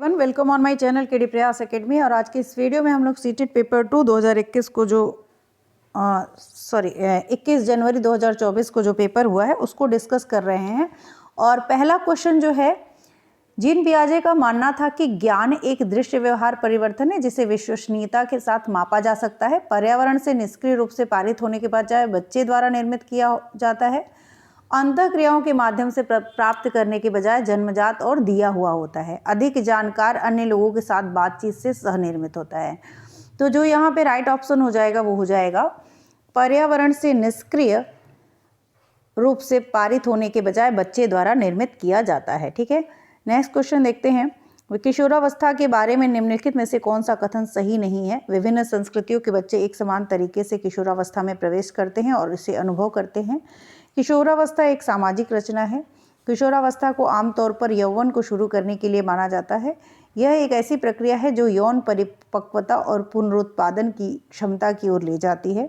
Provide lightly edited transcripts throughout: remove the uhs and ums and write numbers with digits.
Everyone, welcome on my channel KD प्रयास academy. और आज के इस वीडियो में हम लोग सीटेट पेपर 2 2021 को जो 21 जनवरी 2024 को जो पेपर हुआ है उसको डिस्कस कर रहे हैं। और पहला क्वेश्चन जो है, जीन पियाजे का मानना था कि ज्ञान एक दृश्य व्यवहार परिवर्तन है जिसे विश्वसनीयता के साथ मापा जा सकता है, पर्यावरण से निष्क्रिय रूप से पारित होने के बजाय बच्चे द्वारा निर्मित किया जाता है, अंतःक्रियाओं के माध्यम से प्राप्त करने के बजाय जन्मजात और दिया हुआ होता है, अधिक जानकार अन्य लोगों के साथ बातचीत से सहनिर्मित होता है। तो जो यहाँ पे राइट ऑप्शन हो जाएगा वो हो जाएगा पर्यावरण से निष्क्रिय रूप से पारित होने के बजाय बच्चे द्वारा निर्मित किया जाता है। ठीक है, नेक्स्ट क्वेश्चन देखते हैं। किशोरावस्था के बारे में निम्नलिखित में से कौन सा कथन सही नहीं है? विभिन्न संस्कृतियों के बच्चे एक समान तरीके से किशोरावस्था में प्रवेश करते हैं और इसे अनुभव करते हैं। किशोरावस्था एक सामाजिक रचना है। किशोरावस्था को आमतौर पर यौवन को शुरू करने के लिए माना जाता है। यह एक ऐसी प्रक्रिया है जो यौन परिपक्वता और पुनरुत्पादन की क्षमता की ओर ले जाती है।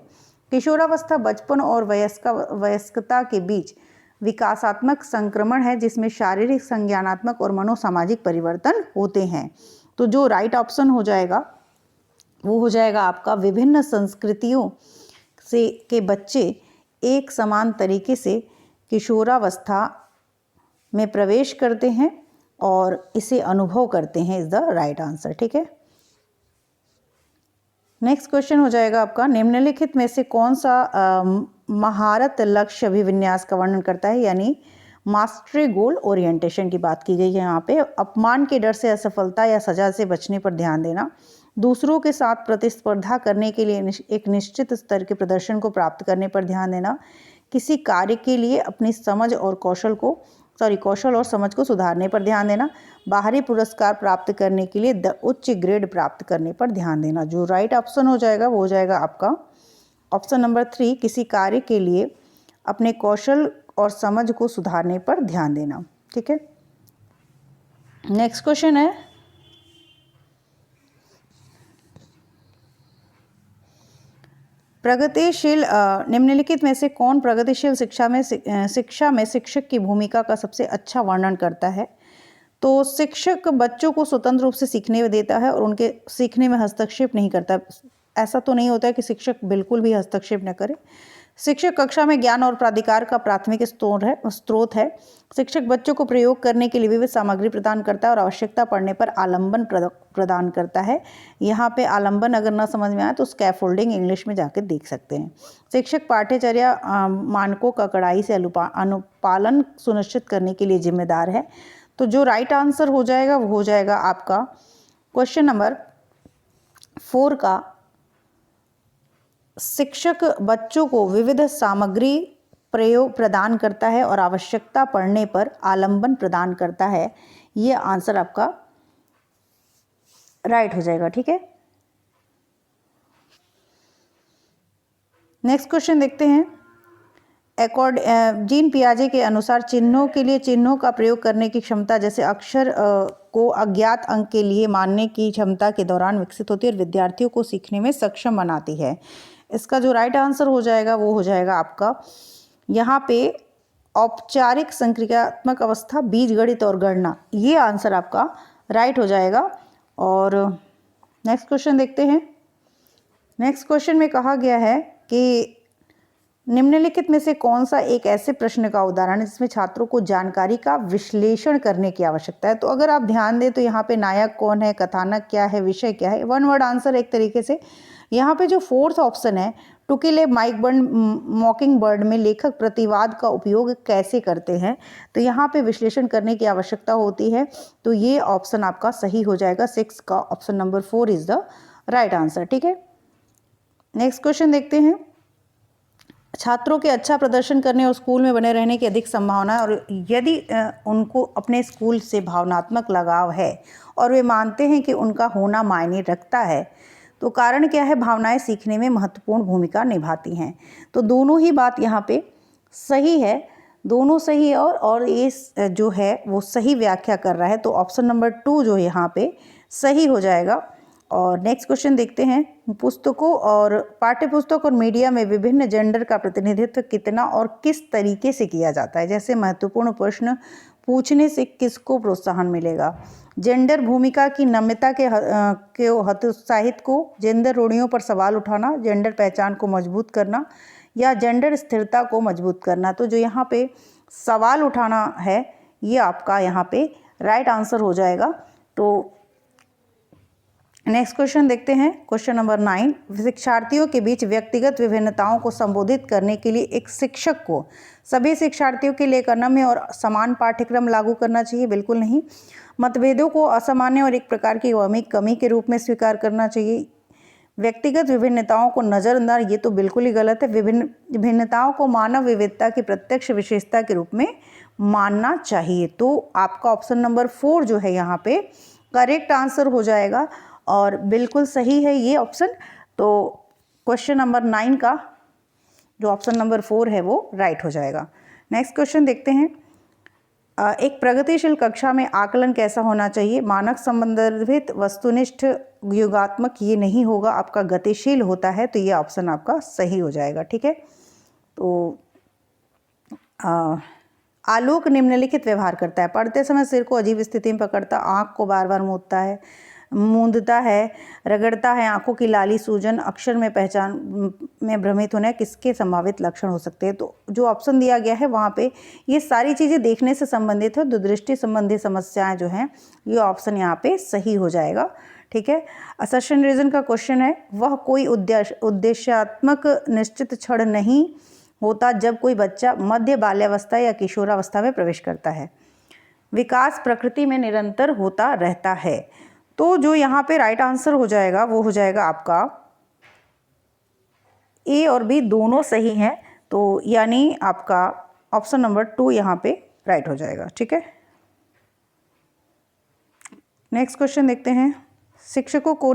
किशोरावस्था बचपन और वयस्कता के बीच विकासात्मक संक्रमण है जिसमें शारीरिक, संज्ञानात्मक और मनोसामाजिक परिवर्तन होते हैं। तो जो राइट ऑप्शन हो जाएगा वो हो जाएगा आपका विभिन्न संस्कृतियों से के बच्चे एक समान तरीके से किशोरावस्था में प्रवेश करते हैं और इसे अनुभव करते हैं, इज द राइट आंसर। ठीक है, नेक्स्ट क्वेश्चन हो जाएगा आपका, निम्नलिखित में से कौन सा महारत लक्ष्य अभिविन्यास का वर्णन करता है? यानी मास्टरी गोल ओरिएंटेशन की बात की गई है यहाँ पे। अपमान के डर से, असफलता या सजा से बचने पर ध्यान देना, दूसरों के साथ प्रतिस्पर्धा करने के लिए एक निश्चित स्तर के प्रदर्शन को प्राप्त करने पर ध्यान देना, किसी कार्य के लिए अपनी समझ और कौशल और समझ को सुधारने पर ध्यान देना, बाहरी पुरस्कार प्राप्त करने के लिए उच्च ग्रेड प्राप्त करने पर ध्यान देना। जो राइट ऑप्शन हो जाएगा वो हो जाएगा आपका ऑप्शन नंबर 3, किसी कार्य के लिए अपने कौशल और समझ को सुधारने पर ध्यान देना। ठीक है, नेक्स्ट क्वेश्चन है, प्रगतिशील निम्नलिखित में से कौन प्रगतिशील शिक्षा में शिक्षक की भूमिका का सबसे अच्छा वर्णन करता है? तो शिक्षक बच्चों को स्वतंत्र रूप से सीखने देता है और उनके सीखने में हस्तक्षेप नहीं करता। ऐसा तो नहीं होता है कि शिक्षक बिल्कुल भी हस्तक्षेप न करे। शिक्षक कक्षा में ज्ञान और प्राधिकार का प्राथमिक स्रोत है। शिक्षक बच्चों को प्रयोग करने के लिए विविध सामग्री प्रदान करता है और आवश्यकता पड़ने पर आलंबन प्रदान करता है। यहाँ पे आलंबन अगर ना समझ में आए तो स्कैफोल्डिंग इंग्लिश में जाकर देख सकते हैं। शिक्षक पाठ्यचर्या मानकों का कड़ाई से अनुपालन सुनिश्चित करने के लिए जिम्मेदार है। तो जो राइट आंसर हो जाएगा वो हो जाएगा आपका क्वेश्चन नंबर 4 का, शिक्षक बच्चों को विविध सामग्री प्रदान करता है और आवश्यकता पड़ने पर आलंबन प्रदान करता है। ये आंसर आपका राइट हो जाएगा। ठीक है, नेक्स्ट क्वेश्चन देखते हैं। जीन पियाजे के अनुसार चिन्हों के लिए चिन्हों का प्रयोग करने की क्षमता, जैसे अक्षर को अज्ञात अंक के लिए मानने की क्षमता के दौरान विकसित होती है और विद्यार्थियों को सीखने में सक्षम बनाती है। इसका जो राइट आंसर हो जाएगा वो हो जाएगा आपका यहाँ पे औपचारिक संक्रियात्मक अवस्था, बीजगणित और गणना। ये आंसर आपका राइट हो जाएगा। और नेक्स्ट क्वेश्चन देखते हैं। नेक्स्ट क्वेश्चन में कहा गया है कि निम्नलिखित में से कौन सा एक ऐसे प्रश्न का उदाहरण है जिसमें छात्रों को जानकारी का विश्लेषण करने की आवश्यकता है? तो अगर आप ध्यान दें तो यहाँ पे नायक कौन है, कथानक क्या है, विषय क्या है, वन वर्ड आंसर एक तरीके से। यहाँ पे जो 4th ऑप्शन है, टू किल ए मॉकिंग बर्ड में लेखक प्रतिवाद का उपयोग कैसे करते हैं, तो यहाँ पे विश्लेषण करने की आवश्यकता होती है। तो ये ऑप्शन आपका सही हो जाएगा। 6 का option number 4 is the right answer. ठीक है, नेक्स्ट क्वेश्चन देखते हैं। छात्रों के अच्छा प्रदर्शन करने और स्कूल में बने रहने की अधिक संभावना है, और यदि उनको अपने स्कूल से भावनात्मक लगाव है और वे मानते हैं कि उनका होना मायने रखता है, तो कारण क्या है? भावनाएं सीखने में महत्वपूर्ण भूमिका निभाती हैं। तो दोनों ही बात यहाँ पे सही है, दोनों सही है और ये जो है वो सही व्याख्या कर रहा है। तो ऑप्शन नंबर 2 जो यहाँ पे सही हो जाएगा। और नेक्स्ट क्वेश्चन देखते हैं। पुस्तकों और पाठ्यपुस्तक और मीडिया में विभिन्न जेंडर का प्रतिनिधित्व कितना और किस तरीके से किया जाता है? जैसे महत्वपूर्ण प्रश्न पूछने से किसको प्रोत्साहन मिलेगा? जेंडर भूमिका की नम्यता के हतोत्साहित को, जेंडर रूढ़ियों पर सवाल उठाना, जेंडर पहचान को मजबूत करना या जेंडर स्थिरता को मजबूत करना। तो जो यहाँ पे सवाल उठाना है ये आपका यहाँ पे राइट आंसर हो जाएगा। तो नेक्स्ट क्वेश्चन देखते हैं, क्वेश्चन नंबर 9। शिक्षार्थियों के बीच व्यक्तिगत विभिन्नताओं को संबोधित करने के लिए एक शिक्षक को सभी शिक्षार्थियों के लिए एक अनम्य और समान पाठ्यक्रम लागू करना चाहिए? बिल्कुल नहीं। मतभेदों को असामान्य और एक प्रकार की कमी के रूप में स्वीकार करना चाहिए। व्यक्तिगत विभिन्नताओं को नज़रअंदाज, ये तो बिल्कुल ही गलत है। विभिन्नताओं को मानव विविधता की प्रत्यक्ष विशेषता के रूप में मानना चाहिए। तो आपका ऑप्शन नंबर 4 जो है यहाँ पे करेक्ट आंसर हो जाएगा और बिल्कुल सही है ये ऑप्शन। तो क्वेश्चन नंबर 9 का जो ऑप्शन नंबर 4 है वो राइट हो जाएगा। नेक्स्ट क्वेश्चन देखते हैं, एक प्रगतिशील कक्षा में आकलन कैसा होना चाहिए? मानक संदर्भित, वस्तुनिष्ठ, योगात्मक ये नहीं होगा, आपका गतिशील होता है। तो ये ऑप्शन आपका सही हो जाएगा। ठीक है। तो आलोक निम्नलिखित व्यवहार करता है। पढ़ते समय सिर को अजीब स्थिति में पकड़ता, आँख को बार बार मूंदता है, रगड़ता है, आंखों की लाली सूजन, अक्षर में पहचान में भ्रमित होना, किसके संभावित लक्षण हो सकते हैं? तो जो ऑप्शन दिया गया है वहाँ पे ये सारी चीज़ें देखने से संबंधित है। दुर्दृष्टि संबंधी समस्याएं जो हैं ये ऑप्शन यहाँ पे सही हो जाएगा। ठीक है। असर्शन रीजन का क्वेश्चन है, वह कोई उद्देश्यात्मक निश्चित क्षण नहीं होता जब कोई बच्चा मध्य बाल्यावस्था या किशोरावस्था में प्रवेश करता है। विकास प्रकृति में निरंतर होता रहता है। तो जो यहाँ पे राइट आंसर हो जाएगा वो हो जाएगा आपका ए और बी दोनों सही हैं। तो यानी आपका ऑप्शन नंबर 2 यहाँ पे राइट हो जाएगा। ठीक है। नेक्स्ट क्वेश्चन देखते हैं, शिक्षकों को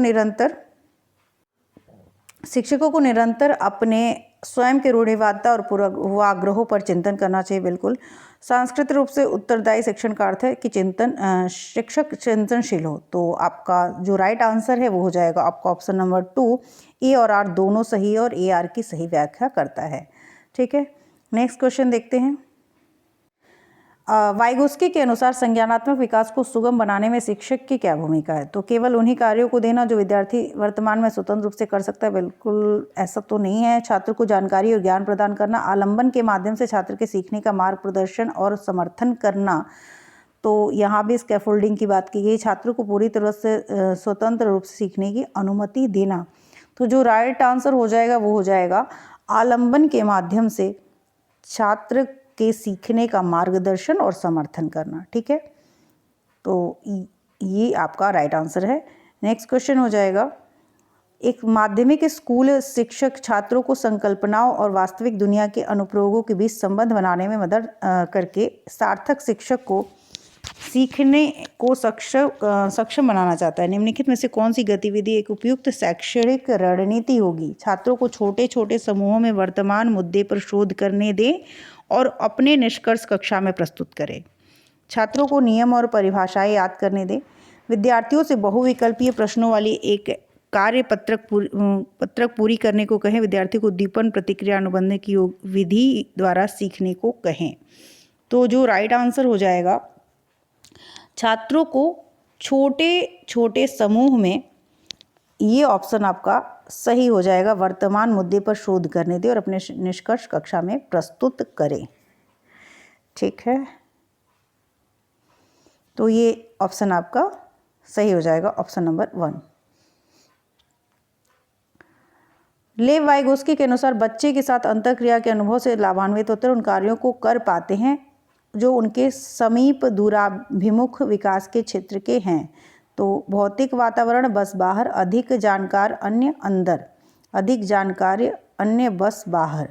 निरंतर अपने स्वयं के रूढ़िवादिता और पूर्वाग्रहों पर चिंतन करना चाहिए। बिल्कुल। सांस्कृतिक रूप से उत्तरदायी शिक्षण का अर्थ है कि शिक्षक चिंतनशील हो। तो आपका जो राइट आंसर है वो हो जाएगा आपका ऑप्शन नंबर 2। ए और आर दोनों सही है और ए आर की सही व्याख्या करता है। ठीक है। नेक्स्ट क्वेश्चन देखते हैं, वाइगोस्की के अनुसार संज्ञानात्मक विकास को सुगम बनाने में शिक्षक की क्या भूमिका है? तो केवल उन्हीं कार्यों को देना जो विद्यार्थी वर्तमान में स्वतंत्र रूप से कर सकता है? बिल्कुल ऐसा तो नहीं है। छात्र को जानकारी और ज्ञान प्रदान करना, आलंबन के माध्यम से छात्र के सीखने का मार्ग प्रदर्शन और समर्थन करना। तो यहाँ भी स्कैफोल्डिंग की बात की गई। छात्र को पूरी तरह से स्वतंत्र रूप से सीखने की अनुमति देना। तो जो राइट आंसर हो जाएगा वो हो जाएगा आलंबन के माध्यम से छात्र के सीखने का मार्गदर्शन और समर्थन करना। ठीक है। तो ये आपका राइट आंसर है। नेक्स्ट क्वेश्चन हो जाएगा, एक माध्यमिक स्कूल शिक्षक छात्रों को संकल्पनाओं और वास्तविक दुनिया के अनुप्रयोगों के बीच संबंध बनाने में मदद करके सार्थक शिक्षक को सीखने को सक्षम बनाना चाहता है। निम्नलिखित में से कौन सी गतिविधि एक उपयुक्त शैक्षणिक रणनीति होगी? छात्रों को छोटे छोटे समूहों में वर्तमान मुद्दे पर शोध करने दें और अपने निष्कर्ष कक्षा में प्रस्तुत करें। छात्रों को नियम और परिभाषाएं याद करने दें। विद्यार्थियों से बहुविकल्पीय प्रश्नों वाली एक कार्य पत्रक पूरी करने को कहें। विद्यार्थी को उद्दीपन प्रतिक्रिया अनुबंध की विधि द्वारा सीखने को कहें। तो जो राइट आंसर हो जाएगा, छात्रों को छोटे छोटे समूह में, ये ऑप्शन आपका सही हो जाएगा। वर्तमान मुद्दे पर शोध करने दें और अपने निष्कर्ष कक्षा में प्रस्तुत करें। ठीक है। तो ये ऑप्शन आपका सही हो जाएगा, ऑप्शन नंबर 1। लेव वाइगोस्की के अनुसार बच्चे के साथ अंतःक्रिया के अनुभव से लाभान्वित होते हैं, उन कार्यों को कर पाते हैं जो उनके समीप दूराभिमुख विकास के क्षेत्र के हैं। तो भौतिक वातावरण बस बाहर, अधिक जानकार अन्य अंदर, अधिक जानकारी अन्य बस बाहर।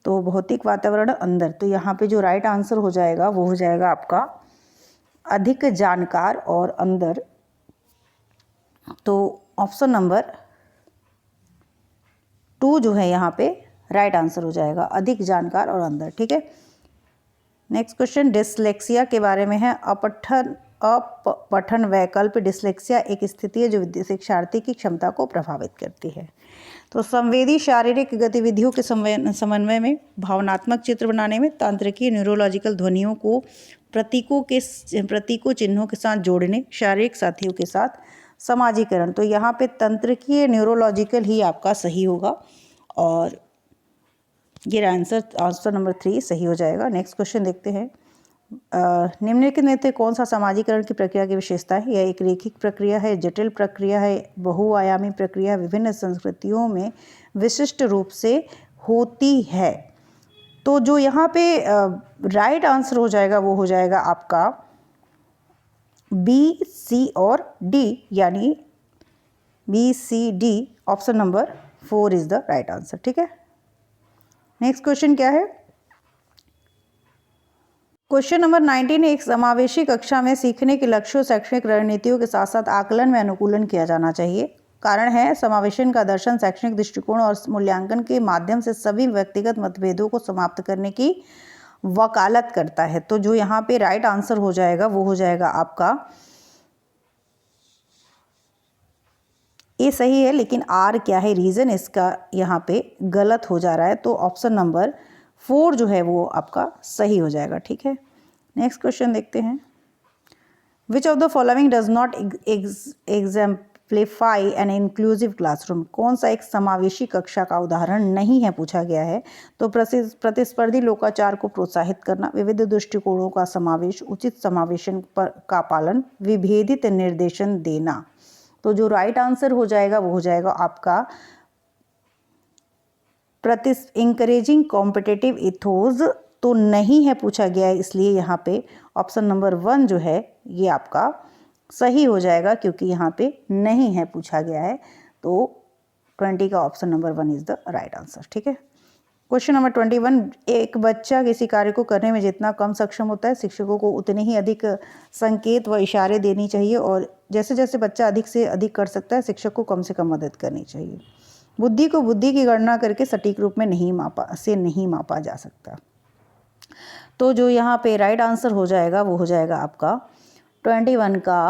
तो भौतिक वातावरण अंदर। तो यहाँ पे जो राइट आंसर हो जाएगा वो हो जाएगा आपका अधिक जानकार और अंदर। तो ऑप्शन नंबर 2 जो है यहाँ पे राइट आंसर हो जाएगा, अधिक जानकार और अंदर। ठीक है। नेक्स्ट क्वेश्चन डिसलेक्सिया के बारे में है। अपठन वैकल्प डिसलेक्सिया एक स्थिति है जो शिक्षार्थी की क्षमता को प्रभावित करती है। तो संवेदी शारीरिक गतिविधियों के समन्वय में, भावनात्मक चित्र बनाने में, तांत्रिकीय न्यूरोलॉजिकल ध्वनियों को प्रतीकों चिन्हों के साथ जोड़ने, शारीरिक साथियों के साथ समाजीकरण। तो यहाँ पे तंत्रिकीय न्यूरोलॉजिकल ही आपका सही होगा और ये आंसर नंबर 3 सही हो जाएगा। नेक्स्ट क्वेश्चन देखते हैं। निम्नलिखित में से कौन सा समाजीकरण की प्रक्रिया की विशेषता है? यह एक रैखिक प्रक्रिया है, जटिल प्रक्रिया है, बहुआयामी प्रक्रिया, विभिन्न संस्कृतियों में विशिष्ट रूप से होती है। तो जो यहाँ पे राइट आंसर हो जाएगा वो हो जाएगा आपका बी, सी और डी, यानी B, C, D, option number 4 is the right answer. ठीक है, नेक्स्ट क्वेश्चन क्या है? क्वेश्चन नंबर 19, एक समावेशी कक्षा में सीखने के लक्ष्यों, शैक्षणिक रणनीतियों के साथ साथ आकलन में अनुकूलन किया जाना चाहिए। कारण है, समावेशन का दर्शन शैक्षणिक दृष्टिकोण और मूल्यांकन के माध्यम से सभी व्यक्तिगत मतभेदों को समाप्त करने की वकालत करता है। तो जो यहाँ पे राइट आंसर हो जाएगा वो हो जाएगा आपका ए सही है, लेकिन आर क्या है, रीज़न इसका यहाँ पे गलत हो जा रहा है। तो ऑप्शन नंबर 4 जो है वो आपका सही हो जाएगा। ठीक है, नेक्स्ट क्वेश्चन देखते हैं। Which of the following does not exemplify an inclusive classroom? कौन सा एक समावेशी कक्षा का उदाहरण नहीं है पूछा गया है? तो प्रतिस्पर्धी लोकाचार को प्रोत्साहित करना, विविध दृष्टिकोणों का समावेश, उचित समावेशन का पालन, विभेदित निर्देशन देना। तो जो राइट आंसर हो जाएगा वो हो जाएगा आपका इंकरेजिंग कॉम्पिटिटिव इथोस। तो नहीं है पूछा गया है, इसलिए यहाँ पे ऑप्शन नंबर 1 जो है ये आपका सही हो जाएगा, क्योंकि यहाँ पे नहीं है पूछा गया है। तो 20 का option number 1 is the right answer. ठीक है, क्वेश्चन नंबर 21, एक बच्चा किसी कार्य को करने में जितना कम सक्षम होता है, शिक्षकों को उतने ही अधिक संकेत व इशारे देनी चाहिए, और जैसे जैसे बच्चा अधिक से अधिक कर सकता है, शिक्षक को कम से कम मदद करनी चाहिए। बुद्धि को बुद्धि की गणना करके सटीक रूप में नहीं मापा जा सकता। तो जो यहाँ पे राइट आंसर हो जाएगा वो हो जाएगा आपका 21 का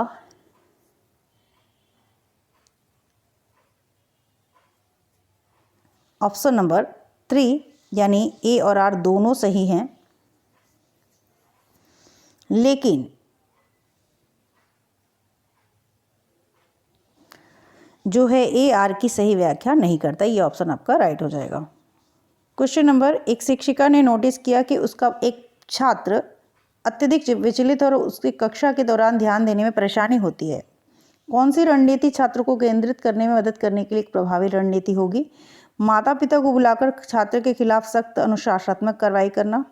ऑप्शन नंबर 3, यानी ए और आर दोनों सही हैं, लेकिन जो है ए आर की सही व्याख्या नहीं करता। ये ऑप्शन आपका राइट हो जाएगा। क्वेश्चन नंबर, एक शिक्षिका ने नोटिस किया कि उसका एक छात्र अत्यधिक विचलित और उसकी कक्षा के दौरान ध्यान देने में परेशानी होती है। कौन सी रणनीति छात्र को केंद्रित करने में मदद करने के लिए एक प्रभावी रणनीति होगी? माता पिता को बुलाकर छात्र के खिलाफ सख्त अनुशासनात्मक कार्रवाई करना,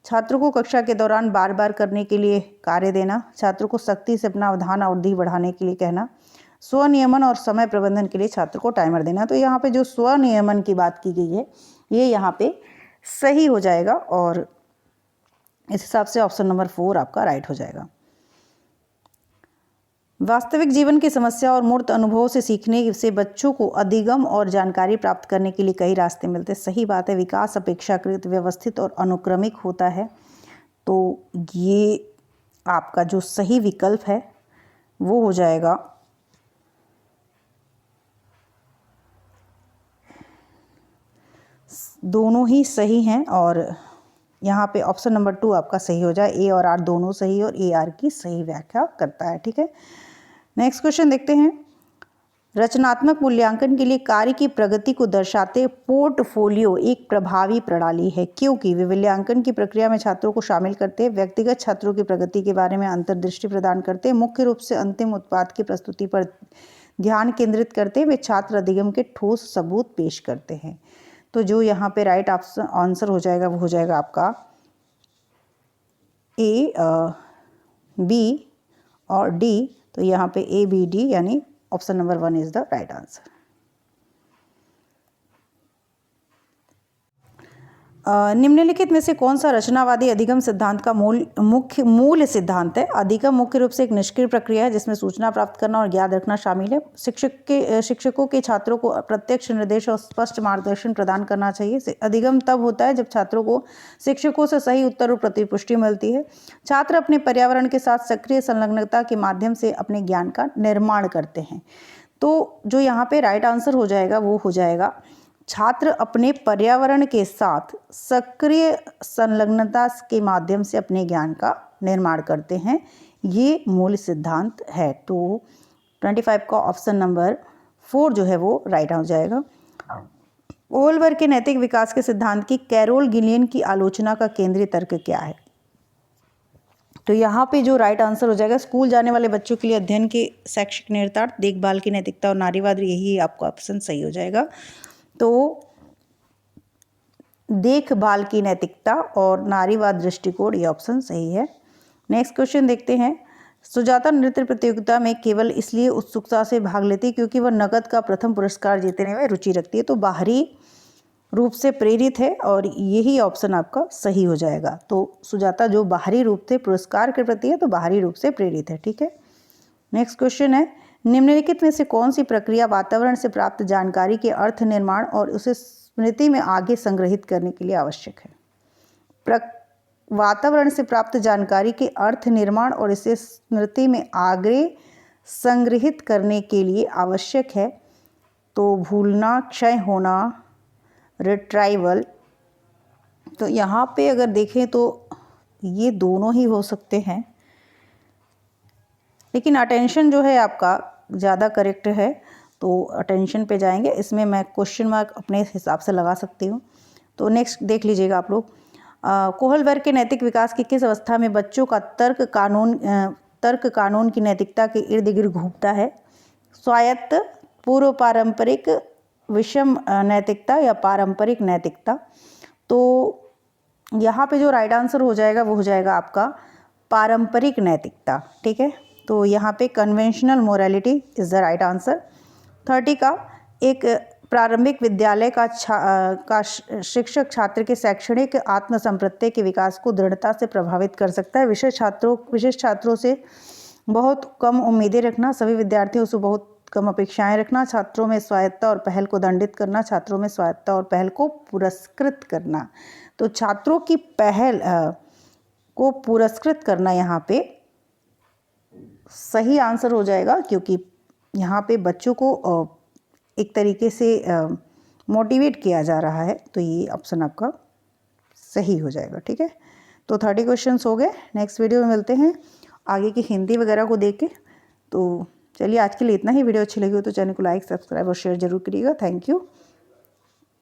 छात्र को कक्षा के दौरान बार बार करने के लिए कार्य देना, छात्र को सख्ती से अपना अवधान अवधि बढ़ाने के लिए कहना, स्वनियमन और समय प्रबंधन के लिए छात्र को टाइमर देना। तो यहाँ पे जो स्वनियमन की बात की गई है ये यहाँ पे सही हो जाएगा, और इस हिसाब से ऑप्शन नंबर 4 आपका राइट हो जाएगा। वास्तविक जीवन की समस्या और मूर्त अनुभव से सीखने से बच्चों को अधिगम और जानकारी प्राप्त करने के लिए कई रास्ते मिलते हैं। सही बात है, विकास अपेक्षाकृत व्यवस्थित और अनुक्रमिक होता है। तो ये आपका जो सही विकल्प है वो हो जाएगा दोनों ही सही हैं, और यहाँ पे ऑप्शन नंबर 2 आपका सही हो जाए। ए और आर दोनों सही, और ए आर की सही व्याख्या करता है। ठीक है, नेक्स्ट क्वेश्चन देखते हैं। रचनात्मक मूल्यांकन के लिए कार्य की प्रगति को दर्शाते पोर्टफोलियो एक प्रभावी प्रणाली है, क्योंकि वे मूल्यांकन की प्रक्रिया में छात्रों को शामिल करते हैं, व्यक्तिगत छात्रों की प्रगति के बारे में अंतर्दृष्टि प्रदान करते हैं, मुख्य रूप से अंतिम उत्पाद की प्रस्तुति पर ध्यान केंद्रित करते हैं, वे छात्र अधिगम के ठोस सबूत पेश करते हैं। तो जो यहाँ पे राइट आंसर हो जाएगा वो हो जाएगा आपका ए, बी और डी। तो यहाँ पे ए, बी, डी, यानी option number 1 is the right answer. निम्नलिखित में से कौन सा रचनावादी अधिगम सिद्धांत का मूल सिद्धांत है? अधिगम मुख्य रूप से एक निष्क्रिय प्रक्रिया है जिसमें सूचना प्राप्त करना और याद रखना शामिल है। शिक्षकों के छात्रों को प्रत्यक्ष निर्देश और स्पष्ट मार्गदर्शन प्रदान करना चाहिए। अधिगम तब होता है जब छात्रों को शिक्षकों से सही उत्तर और प्रतिपुष्टि मिलती है। छात्र अपने पर्यावरण के साथ सक्रिय संलग्नता के माध्यम से अपने ज्ञान का निर्माण करते हैं। तो जो यहाँ पे राइट आंसर हो जाएगा वो हो जाएगा छात्र अपने पर्यावरण के साथ सक्रिय संलग्नता के माध्यम से अपने ज्ञान का निर्माण करते हैं, ये मूल सिद्धांत है। तो 25 का ऑप्शन नंबर 4 जो है वो राइट हो जाएगा। कोहलवर के नैतिक विकास के सिद्धांत की कैरोल गिलियन की आलोचना का केंद्रीय तर्क क्या है? तो यहाँ पे जो राइट आंसर हो जाएगा, स्कूल जाने वाले बच्चों के लिए अध्ययन के शैक्षिक निहितार्थ, देखभाल की नैतिकता और नारीवाद, यही आपका ऑप्शन सही हो जाएगा। तो देखभाल की नैतिकता और नारीवाद दृष्टिकोण, ये ऑप्शन सही है। नेक्स्ट क्वेश्चन देखते हैं। सुजाता नृत्य प्रतियोगिता में केवल इसलिए उत्सुकता से भाग लेती क्योंकि वह नकद का प्रथम पुरस्कार जीतने में रुचि रखती है। तो बाहरी रूप से प्रेरित है और यही ऑप्शन आपका सही हो जाएगा। तो सुजाता जो बाहरी रूप से पुरस्कार के प्रति है, तो बाहरी रूप से प्रेरित है। ठीक है। नेक्स्ट क्वेश्चन है, निम्नलिखित में से कौन सी प्रक्रिया वातावरण से प्राप्त जानकारी के अर्थ निर्माण और उसे स्मृति में आगे संग्रहित करने के लिए आवश्यक है? वातावरण से प्राप्त जानकारी के अर्थ निर्माण और इसे स्मृति में आगे संग्रहित करने के लिए आवश्यक है। तो भूलना, क्षय होना, रिट्राइवल। तो यहाँ पे अगर देखें तो ये दोनों ही हो सकते हैं, लेकिन अटेंशन जो है आपका ज़्यादा करेक्ट है, तो अटेंशन पे जाएंगे। इसमें मैं क्वेश्चन मार्क अपने हिसाब से लगा सकती हूँ। तो नेक्स्ट देख लीजिएगा आप लोग। कोहलवर के नैतिक विकास की किस अवस्था में बच्चों का तर्क कानून की नैतिकता के इर्द गिर्द घूमता है? स्वायत्त, पूर्व पारंपरिक, विषम नैतिकता या पारंपरिक नैतिकता? तो यहाँ पे जो राइट आंसर हो जाएगा वो हो जाएगा आपका पारंपरिक नैतिकता। ठीक है। तो यहाँ पे conventional morality is the right answer. 30 का, एक प्रारंभिक विद्यालय का शिक्षक छात्र के शैक्षणिक आत्मसंप्रत्यय के विकास को दृढ़ता से प्रभावित कर सकता है। विशेष छात्रों से बहुत कम उम्मीदें रखना, सभी विद्यार्थियों से बहुत कम अपेक्षाएं रखना, छात्रों में स्वायत्तता और पहल को दंडित करना, छात्रों में स्वायत्तता और पहल को पुरस्कृत करना। तो छात्रों की पहल को पुरस्कृत करना यहाँ पे सही आंसर हो जाएगा, क्योंकि यहाँ पे बच्चों को एक तरीके से मोटिवेट किया जा रहा है। तो ये ऑप्शन आपका सही हो जाएगा। ठीक है। तो 30 क्वेश्चंस हो गए। नेक्स्ट वीडियो में मिलते हैं आगे की हिंदी वगैरह को देख के। तो चलिए आज के लिए इतना ही। वीडियो अच्छी लगी हो तो चैनल को लाइक, सब्सक्राइब और शेयर जरूर करिएगा। Thank you.